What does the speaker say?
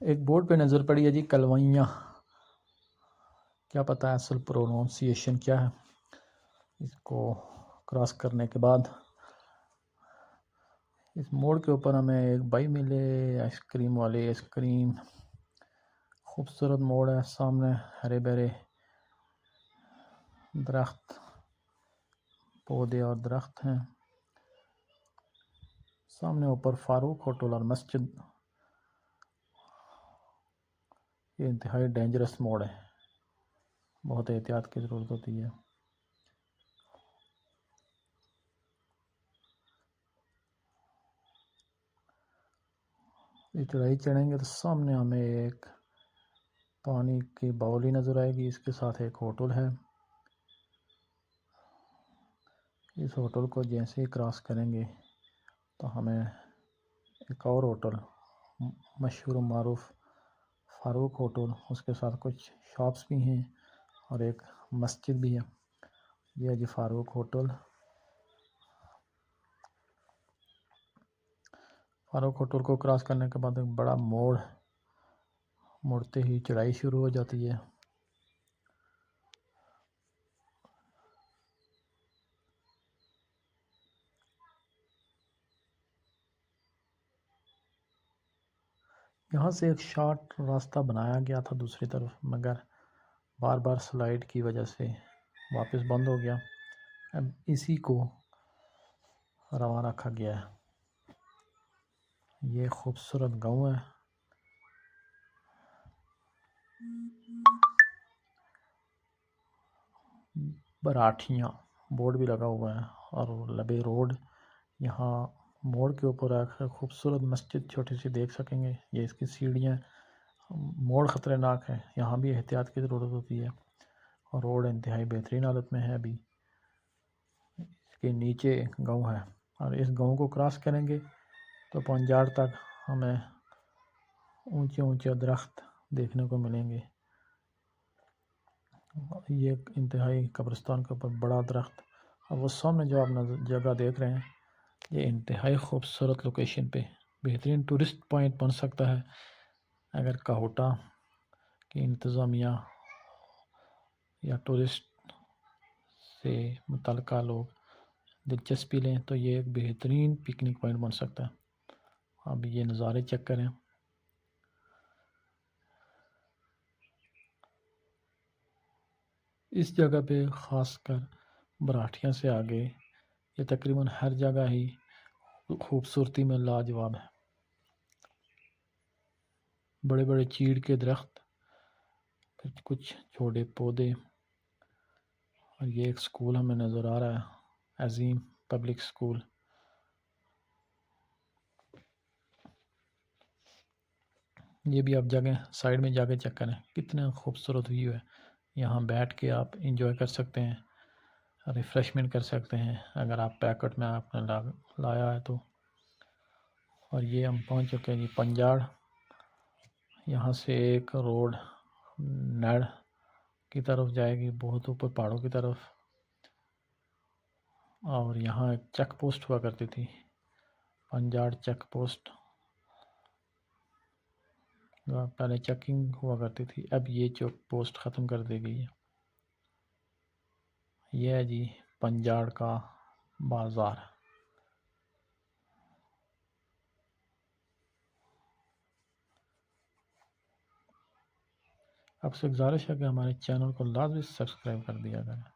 ایک بورڈ پہ نظر پڑی ہے جی کلوئیاں، کیا پتہ ہے اصل پروننسیشن کیا ہے۔ اس کو کراس کرنے کے بعد اس موڑ کے اوپر ہمیں ایک بھائی ملے آئس کریم والے۔ آئس کریم، خوبصورت موڑ ہے، سامنے ہرے بھرے درخت، پودے اور درخت ہیں، سامنے اوپر فاروق ہوٹل اور مسجد۔ یہ انتہائی ڈینجرس موڑ ہے، بہت احتیاط کی ضرورت ہوتی ہے۔ یہ چڑھائی چڑھیں گے تو سامنے ہمیں ایک پانی کی باولی نظر آئے گی، اس کے ساتھ ایک ہوٹل ہے۔ اس ہوٹل کو جیسے ہی کراس کریں گے تو ہمیں ایک اور ہوٹل، مشہور و معروف فاروق ہوٹل، اس کے ساتھ کچھ شاپس بھی ہیں اور ایک مسجد بھی ہے۔ یہ ہے جی فاروق ہوٹل۔ فاروق ہوٹل کو کراس کرنے کے بعد ایک بڑا موڑ، مڑتے ہی چڑھائی شروع ہو جاتی ہے۔ یہاں سے ایک شارٹ راستہ بنایا گیا تھا دوسری طرف، مگر بار بار سلائیڈ کی وجہ سے واپس بند ہو گیا۔ اب اسی کو رواں رکھا گیا ہے۔ یہ خوبصورت گاؤں ہے۔ براٹھیاں بورڈ بھی لگا ہوا ہے اور لبے روڈ، یہاں موڑ کے اوپر ایک خوبصورت مسجد چھوٹی سی دیکھ سکیں گے۔ یہ اس کی سیڑھیاں، موڑ خطرناک ہے، یہاں بھی احتیاط کی ضرورت ہوتی ہے، اور روڈ انتہائی بہترین حالت میں ہے۔ ابھی اس کے نیچے گاؤں ہے، اور اس گاؤں کو کراس کریں گے تو پنجاڑ تک ہمیں اونچے اونچے درخت دیکھنے کو ملیں گے۔ یہ ایک انتہائی قبرستان کے اوپر بڑا درخت، اور وہ سامنے جو آپ جگہ دیکھ رہے ہیں، یہ انتہائی خوبصورت لوکیشن پہ بہترین ٹورسٹ پوائنٹ بن سکتا ہے۔ اگر کاہوٹا کی انتظامیہ یا ٹورسٹ سے متعلقہ لوگ دلچسپی لیں تو یہ ایک بہترین پکنک پوائنٹ بن سکتا ہے۔ اب یہ نظارے چیک کریں۔ اس جگہ پہ خاص کر براٹھیاں سے آگے یہ تقریباً ہر جگہ ہی خوبصورتی میں لاجواب ہے۔ بڑے بڑے چیڑ کے درخت، پھر کچھ چھوٹے پودے، اور یہ ایک سکول ہمیں نظر آ رہا ہے، عظیم پبلک سکول۔ یہ بھی آپ جگہ سائڈ میں جا کے چیک کریں، کتنا خوبصورت ویو ہے۔ یہاں بیٹھ کے آپ انجوائے کر سکتے ہیں، ریفریشمنٹ کر سکتے ہیں اگر آپ پیکٹ میں آپ نے لایا ہے تو۔ اور یہ ہم پہنچ چکے ہیں جی پنجاڑ۔ یہاں سے ایک روڈ نڑ کی طرف جائے گی، بہت اوپر پہاڑوں کی طرف، اور یہاں ایک چیک پوسٹ ہوا کرتی تھی، پنجاڑ چیک پوسٹ۔ پہلے چیکنگ ہوا کرتی تھی، اب یہ چیک پوسٹ ختم کر دی گئی ہے۔ یہ ہے جی پنجاڑ کا بازار۔ آپ سے گزارش ہے کہ ہمارے چینل کو لازمی سبسکرائب کر دیا کریں۔